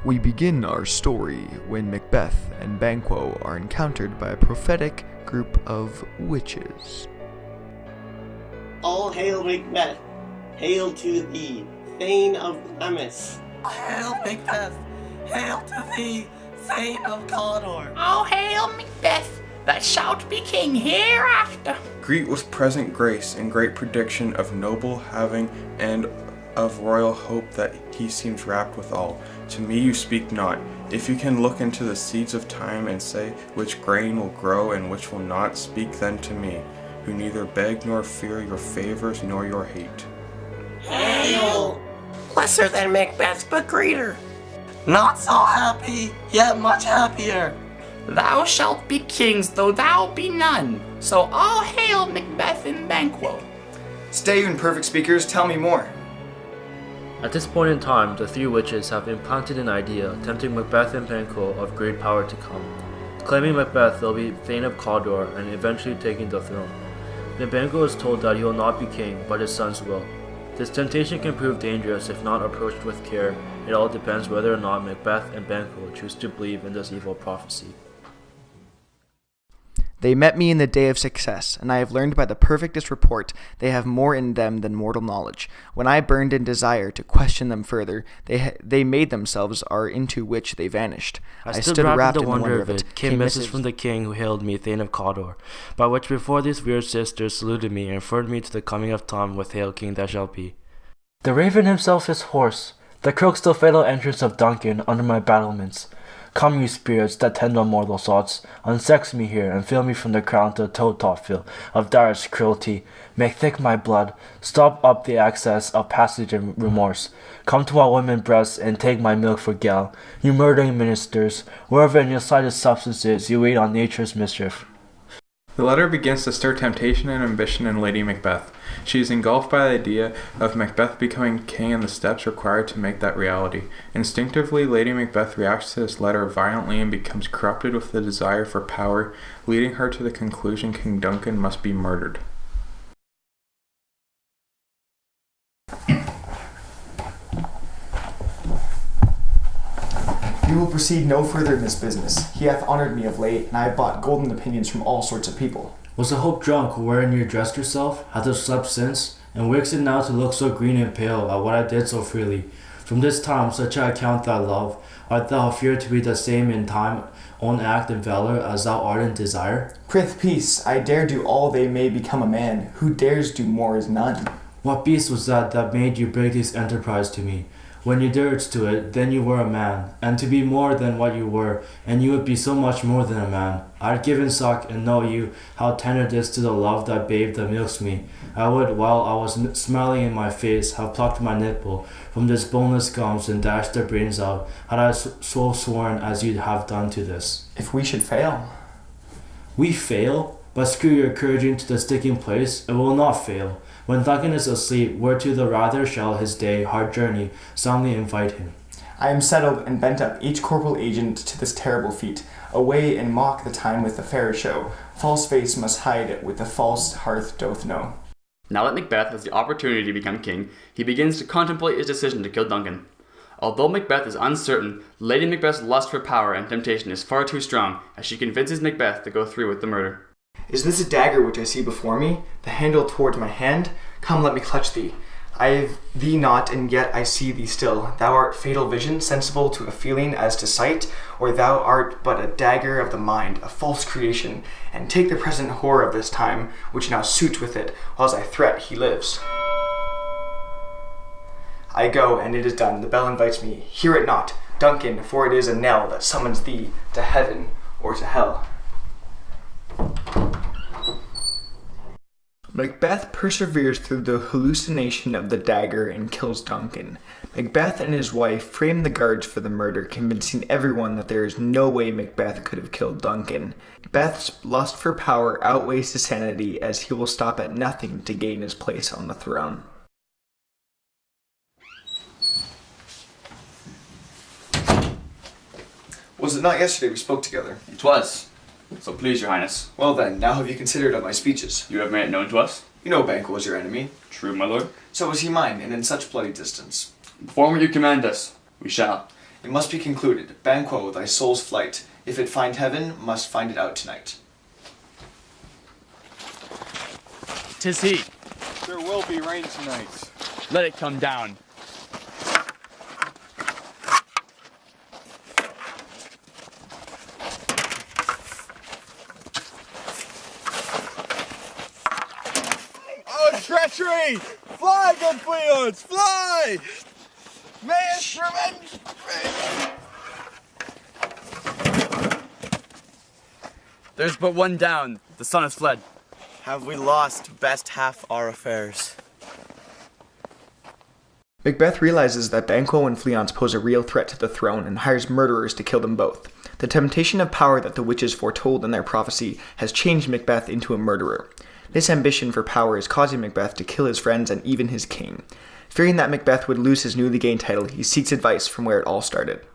We begin our story when Macbeth and Banquo are encountered by a prophetic group of witches. All hail Macbeth! Hail to thee, Thane of Glamis! Hail Macbeth! Hail to thee, Thane of Cawdor! Oh, hail Macbeth! Thou shalt be king hereafter! Greet with present grace and great prediction of noble having and of royal hope that he seems wrapped withal. To me you speak not. If you can look into the seeds of time and say which grain will grow and which will not, speak then to me, who neither beg nor fear your favors nor your hate. Hail! Lesser than Macbeth, but greater. Not so happy, yet much happier. Thou shalt be kings, though thou be none. So all hail Macbeth and Banquo. Stay, you imperfect speakers, tell me more. At this point in time, the three witches have implanted an idea tempting Macbeth and Banquo of great power to come. Claiming Macbeth, they'll be Thane of Cawdor and eventually taking the throne. Then Banquo is told that he will not be king, but his sons will. This temptation can prove dangerous if not approached with care. It all depends whether or not Macbeth and Banquo choose to believe in this evil prophecy. They met me in the day of success, and I have learned by the perfectest report they have more in them than mortal knowledge. When I burned in desire to question them further, they made themselves are into which they vanished. I stood wrapped in the wonder of it. Came message from the king who hailed me Thane of Cawdor, by which before these weird sisters saluted me and referred me to the coming of Tom with Hail King thou shalt be. The raven himself is hoarse. The croaks the fatal entrance of Duncan under my battlements. Come, you spirits that tend on mortal thoughts, unsex me here, and fill me from the crown to the toe-top fill of direst cruelty. Make thick my blood, stop up the access of passage and remorse. Come to my women breasts, and take my milk for gall. You murdering ministers, wherever in your sight is substances, you wait on nature's mischief. The letter begins to stir temptation and ambition in Lady Macbeth. She is engulfed by the idea of Macbeth becoming king and the steps required to make that reality. Instinctively, Lady Macbeth reacts to this letter violently and becomes corrupted with the desire for power, leading her to the conclusion King Duncan must be murdered. We will proceed no further in this business. He hath honoured me of late, and I have bought golden opinions from all sorts of people. Was the hope drunk wherein you dressed yourself? Hath thou slept since? And wakes it now to look so green and pale at what I did so freely? From this time such I account thy love. Art thou feared to be the same in time, own act and valour, as thou art in desire? Prith peace, I dare do all they may become a man. Who dares do more is none. What beast was that made you break this enterprise to me? When you durst to it, then you were a man, and to be more than what you were, and you would be so much more than a man. I'd given suck, and know you, how tender it is to the love that babe that milks me. I would, while I was smiling in my face, have plucked my nipple from this boneless gums and dashed their brains out, had I so sworn as you'd have done to this. If we should fail. We fail? But screw your courage into the sticking place, it will not fail. When Duncan is asleep, whereto the rather shall his day, hard journey, soundly invite him. I am settled and bent up each corporal agent to this terrible feat. Away and mock the time with the fair show. False face must hide it with the false hearth doth know. Now that Macbeth has the opportunity to become king, he begins to contemplate his decision to kill Duncan. Although Macbeth is uncertain, Lady Macbeth's lust for power and temptation is far too strong, as she convinces Macbeth to go through with the murder. Is this a dagger which I see before me, the handle towards my hand? Come, let me clutch thee. I have thee not, and yet I see thee still. Thou art fatal vision, sensible to a feeling as to sight, or thou art but a dagger of the mind, a false creation. And take the present horror of this time, which now suits with it, whiles I threat he lives. I go, and it is done. The bell invites me. Hear it not, Duncan, for it is a knell that summons thee to heaven or to hell. Macbeth perseveres through the hallucination of the dagger and kills Duncan. Macbeth and his wife frame the guards for the murder, convincing everyone that there is no way Macbeth could have killed Duncan. Macbeth's lust for power outweighs his sanity, as he will stop at nothing to gain his place on the throne. Was it not yesterday we spoke together? It was. So please, your highness. Well then, now have you considered of my speeches? You have made it known to us? You know Banquo was your enemy. True, my lord. So was he mine, and in such bloody distance. Perform what you command us. We shall. It must be concluded. Banquo, thy soul's flight, if it find heaven, must find it out tonight. 'Tis he. There will be rain tonight. Let it come down. Oh, treachery! Fly, good Fleons, fly! May its revenge There's but one down. The sun has fled. Have we lost best half our affairs? Macbeth realizes that Banquo and Fleance pose a real threat to the throne and hires murderers to kill them both. The temptation of power that the witches foretold in their prophecy has changed Macbeth into a murderer. This ambition for power is causing Macbeth to kill his friends and even his king. Fearing that Macbeth would lose his newly gained title, he seeks advice from where it all started.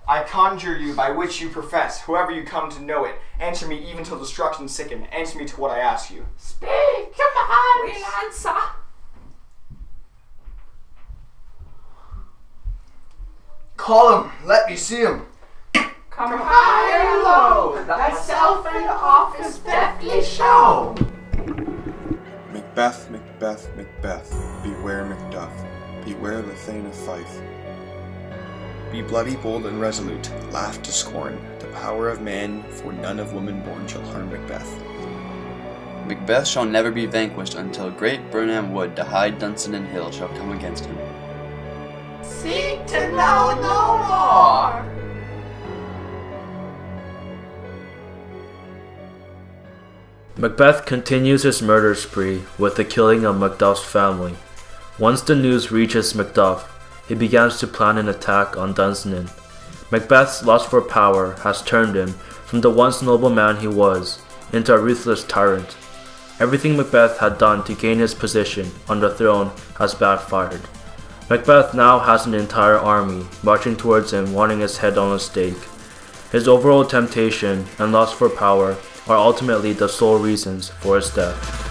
I conjure you by which you profess, whoever you come to know it, answer me even till destruction sicken, answer me to what I ask you. Speak, command, we'll answer. Call him, let me see him. Come high or low, thyself in office deftly show. Macbeth, Macbeth, Macbeth, beware Macduff, beware the Thane of Fife. Be bloody, bold, and resolute, laugh to scorn, the power of man, for none of woman born shall harm Macbeth. Macbeth shall never be vanquished until great Burnham Wood to high Dunsinane Hill shall come against him. Seek to know no more. Macbeth continues his murder spree with the killing of Macduff's family. Once the news reaches Macduff, he begins to plan an attack on Dunsinane. Macbeth's lust for power has turned him from the once noble man he was into a ruthless tyrant. Everything Macbeth had done to gain his position on the throne has backfired. Macbeth now has an entire army marching towards him wanting his head on a stake. His overall temptation and lust for power are ultimately the sole reasons for his death.